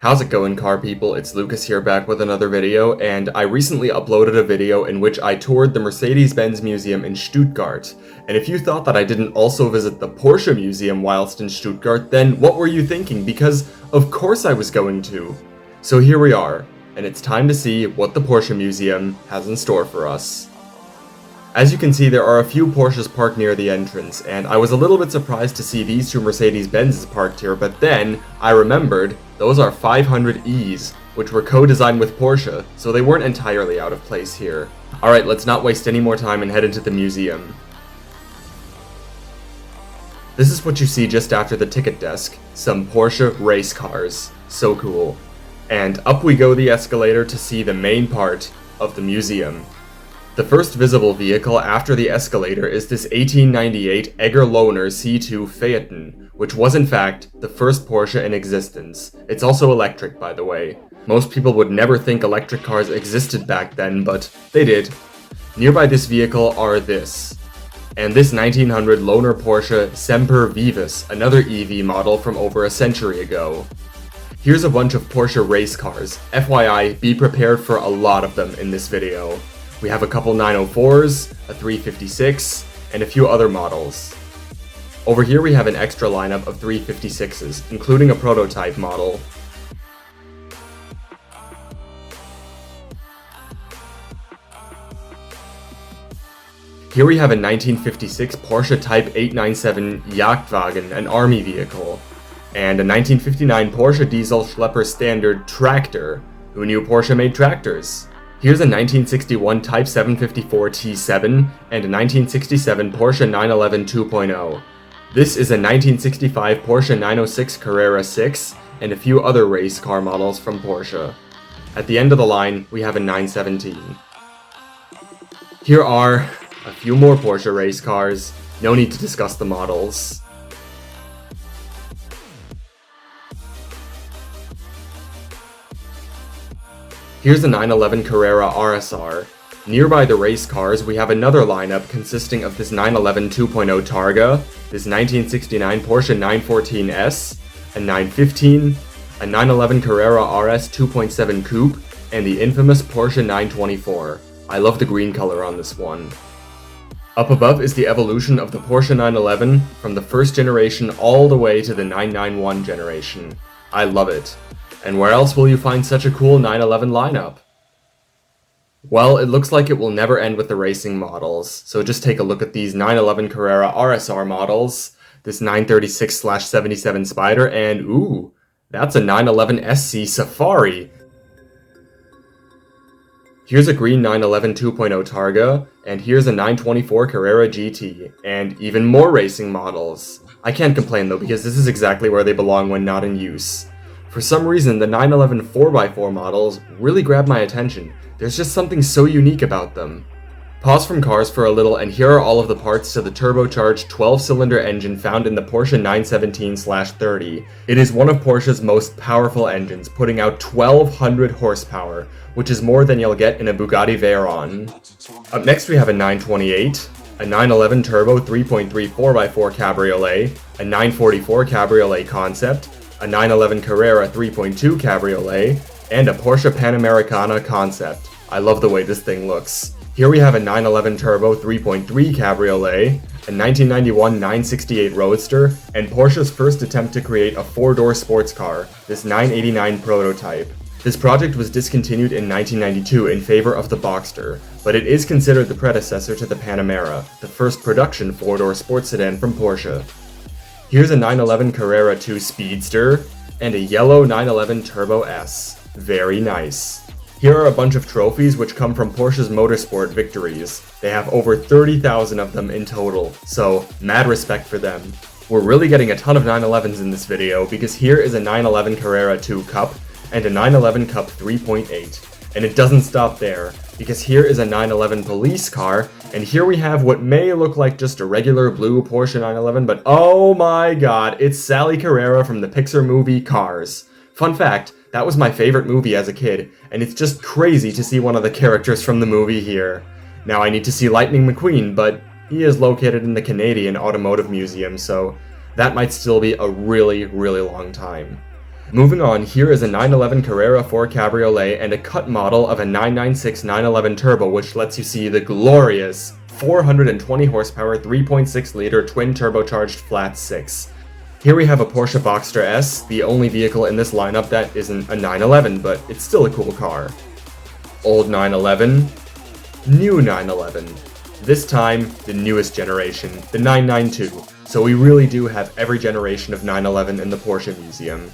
How's it going, car people? It's Lucas here back with another video, and I recently uploaded a video in which I toured the Mercedes-Benz Museum in Stuttgart. And if you thought that I didn't also visit the Porsche Museum whilst in Stuttgart, then what were you thinking? Because of course I was going to. So here we are, and it's time to see what the Porsche Museum has in store for us. As you can see, there are a few Porsches parked near the entrance, and I was a little bit surprised to see these two Mercedes-Benzes parked here, but then I remembered those are 500Es, which were co-designed with Porsche, so they weren't entirely out of place here. Alright, let's not waste any more time and head into the museum. This is what you see just after the ticket desk, some Porsche race cars. So cool. And up we go the escalator to see the main part of the museum. The first visible vehicle after the escalator is this 1898 Egger Lohner C2 Phaeton, which was in fact the first Porsche in existence. It's also electric, by the way. Most people would never think electric cars existed back then, but they did. Nearby this vehicle are this, and this 1900 Lohner Porsche Semper Vivus, another EV model from over a century ago. Here's a bunch of Porsche race cars. FYI, be prepared for a lot of them in this video. We have a couple 904s, a 356, and a few other models. Over here we have an extra lineup of 356s, including a prototype model. Here we have a 1956 Porsche Type 897 Jagdwagen, an army vehicle, and a 1959 Porsche Diesel Schlepper Standard Tractor. Who knew Porsche made tractors? Here's a 1961 Type 754 T7 and a 1967 Porsche 911 2.0. This is a 1965 Porsche 906 Carrera 6 and a few other race car models from Porsche. At the end of the line, we have a 917. Here are a few more Porsche race cars. No need to discuss the models. Here's the 911 Carrera RSR. Nearby the race cars, we have another lineup consisting of this 911 2.0 Targa, this 1969 Porsche 914S, a 915, a 911 Carrera RS 2.7 Coupe, and the infamous Porsche 924. I love the green color on this one. Up above is the evolution of the Porsche 911 from the first generation all the way to the 991 generation. I love it. And where else will you find such a cool 911 lineup? Well, it looks like it will never end with the racing models, so just take a look at these 911 Carrera RSR models, this 936/77 Spider, and ooh, that's a 911 SC Safari! Here's a green 911 2.0 Targa, and here's a 924 Carrera GT, and even more racing models. I can't complain though, because this is exactly where they belong when not in use. For some reason, the 911 4x4 models really grabbed my attention. There's just something so unique about them. Pause from cars for a little, and here are all of the parts to the turbocharged 12-cylinder engine found in the Porsche 917/30. It is one of Porsche's most powerful engines, putting out 1200 horsepower, which is more than you'll get in a Bugatti Veyron. Up next we have a 928, a 911 Turbo 3.3 4x4 Cabriolet, a 944 Cabriolet Concept, a 911 Carrera 3.2 Cabriolet, and a Porsche Panamericana Concept. I love the way this thing looks. Here we have a 911 Turbo 3.3 Cabriolet, a 1991 968 Roadster, and Porsche's first attempt to create a four-door sports car, this 989 prototype. This project was discontinued in 1992 in favor of the Boxster, but it is considered the predecessor to the Panamera, the first production four-door sports sedan from Porsche. Here's a 911 Carrera 2 Speedster, and a yellow 911 Turbo S. Very nice. Here are a bunch of trophies which come from Porsche's motorsport victories. They have over 30,000 of them in total, so mad respect for them. We're really getting a ton of 911s in this video, because here is a 911 Carrera 2 Cup, and a 911 Cup 3.8. And it doesn't stop there, because here is a 911 police car, and here we have what may look like just a regular blue Porsche 911, but oh my god, it's Sally Carrera from the Pixar movie Cars. Fun fact, that was my favorite movie as a kid, and it's just crazy to see one of the characters from the movie here. Now I need to see Lightning McQueen, but he is located in the Canadian Automotive Museum, so that might still be a really, really long time. Moving on, here is a 911 Carrera 4 Cabriolet and a cut model of a 996 911 Turbo, which lets you see the glorious 420 horsepower 3.6 liter twin turbocharged flat 6. Here we have a Porsche Boxster S, the only vehicle in this lineup that isn't a 911, but it's still a cool car. Old 911, new 911. This time, the newest generation, the 992. So we really do have every generation of 911 in the Porsche Museum.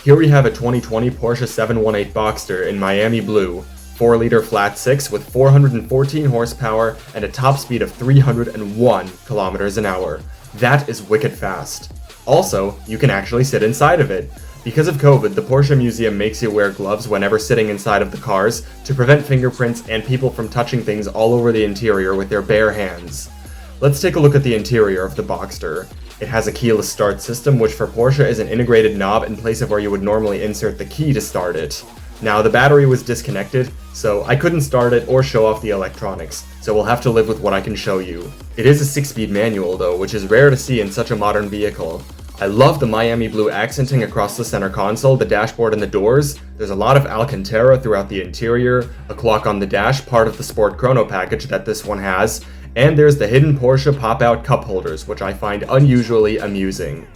Here we have a 2020 Porsche 718 Boxster in Miami Blue, 4-liter flat 6 with 414 horsepower and a top speed of 301 kilometers an hour. That is wicked fast. Also, you can actually sit inside of it. Because of COVID, the Porsche Museum makes you wear gloves whenever sitting inside of the cars to prevent fingerprints and people from touching things all over the interior with their bare hands. Let's take a look at the interior of the Boxster. It has a keyless start system, which for Porsche is an integrated knob in place of where you would normally insert the key to start it. Now, the battery was disconnected, so I couldn't start it or show off the electronics, so we'll have to live with what I can show you. It is a 6-speed manual though, which is rare to see in such a modern vehicle. I love the Miami Blue accenting across the center console, the dashboard, and the doors. There's a lot of Alcantara throughout the interior, a clock on the dash, part of the Sport Chrono package that this one has, and there's the hidden Porsche pop-out cup holders, which I find unusually amusing.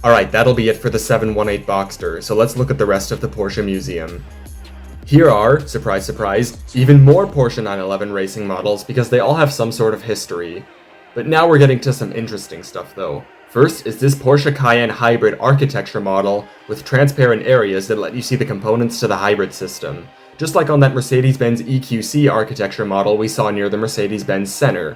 Alright, that'll be it for the 718 Boxster, so let's look at the rest of the Porsche Museum. Here are, surprise surprise, even more Porsche 911 racing models because they all have some sort of history. But now we're getting to some interesting stuff though. First is this Porsche Cayenne hybrid architecture model with transparent areas that let you see the components to the hybrid system, just like on that Mercedes-Benz EQC architecture model we saw near the Mercedes-Benz Center.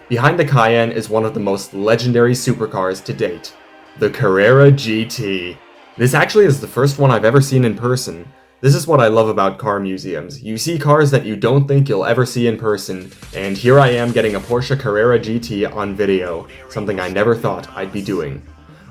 Behind the Cayenne is one of the most legendary supercars to date, the Carrera GT. This actually is the first one I've ever seen in person. This is what I love about car museums. You see cars that you don't think you'll ever see in person, and here I am getting a Porsche Carrera GT on video, something I never thought I'd be doing.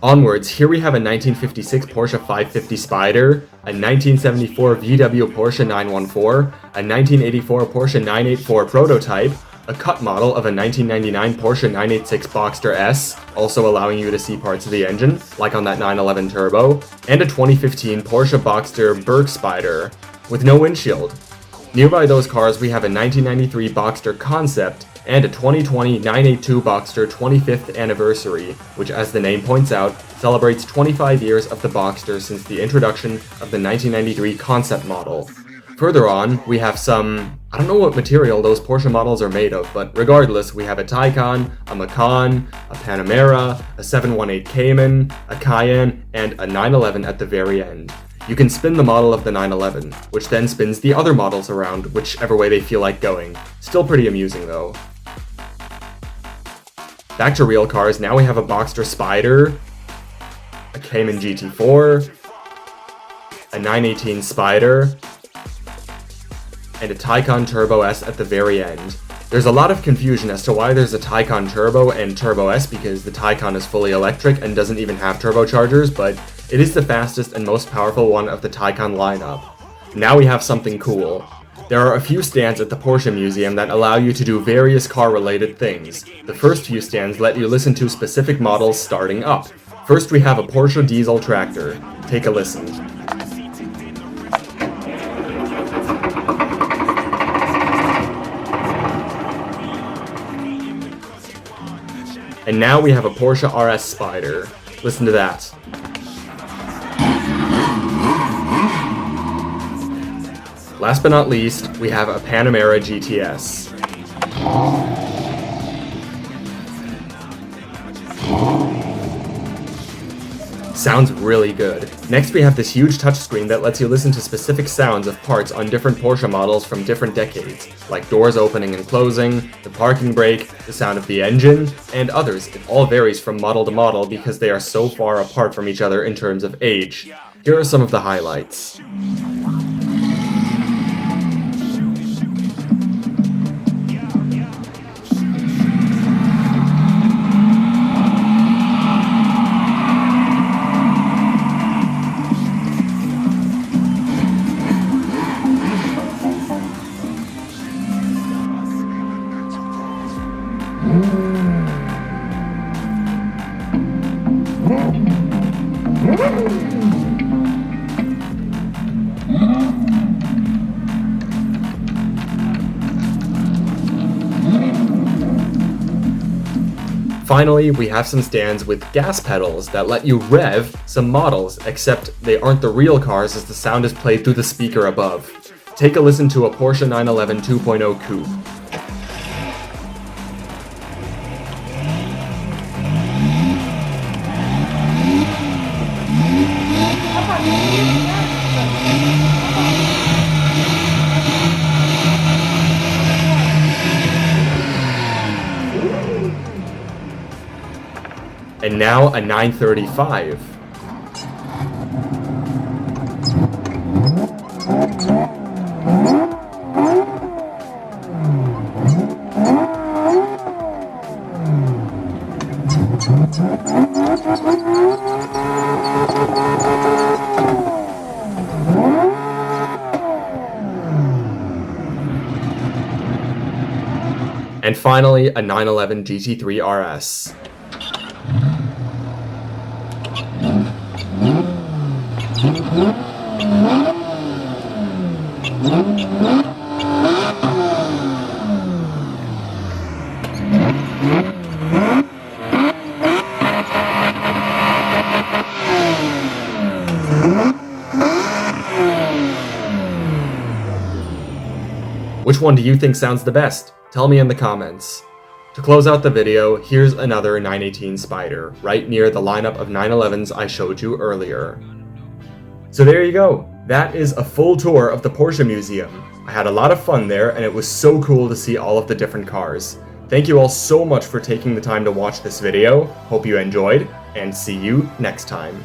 Onwards, here we have a 1956 Porsche 550 Spider, a 1974 VW Porsche 914, a 1984 Porsche 984 prototype, a cut model of a 1999 Porsche 986 Boxster S, also allowing you to see parts of the engine, like on that 911 Turbo, and a 2015 Porsche Boxster Berg Spider, with no windshield. Nearby those cars we have a 1993 Boxster Concept, and a 2020 982 Boxster 25th Anniversary, which as the name points out, celebrates 25 years of the Boxster since the introduction of the 1993 concept model. Further on, we have some, I don't know what material those Porsche models are made of, but regardless, we have a Taycan, a Macan, a Panamera, a 718 Cayman, a Cayenne, and a 911 at the very end. You can spin the model of the 911, which then spins the other models around, whichever way they feel like going. Still pretty amusing though. Back to real cars, now we have a Boxster Spider, a Cayman GT4, a 918 Spider, and a Taycan Turbo S at the very end. There's a lot of confusion as to why there's a Taycan Turbo and Turbo S because the Taycan is fully electric and doesn't even have turbochargers, but it is the fastest and most powerful one of the Taycan lineup. Now we have something cool. There are a few stands at the Porsche Museum that allow you to do various car-related things. The first few stands let you listen to specific models starting up. First we have a Porsche diesel tractor. Take a listen. And now we have a Porsche RS Spider. Listen to that. Last but not least, we have a Panamera GTS. Sounds really good. Next we have this huge touchscreen that lets you listen to specific sounds of parts on different Porsche models from different decades, like doors opening and closing, the parking brake, the sound of the engine, and others. It all varies from model to model because they are so far apart from each other in terms of age. Here are some of the highlights. Finally, we have some stands with gas pedals that let you rev some models, except they aren't the real cars as the sound is played through the speaker above. Take a listen to a Porsche 911 2.0 Coupe. And now a 935. And finally, a 911 GT3 RS. Which one do you think sounds the best? Tell me in the comments. To close out the video, here's another 918 Spider, right near the lineup of 911s I showed you earlier. So there you go. That is a full tour of the Porsche Museum. I had a lot of fun there, and it was so cool to see all of the different cars. Thank you all so much for taking the time to watch this video. Hope you enjoyed, and see you next time.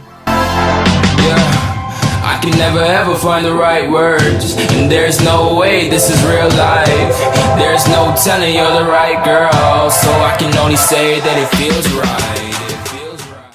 I can never ever find the right words, and there's no way this is real life. There's no telling you're the right girl, so I can only say that it feels right.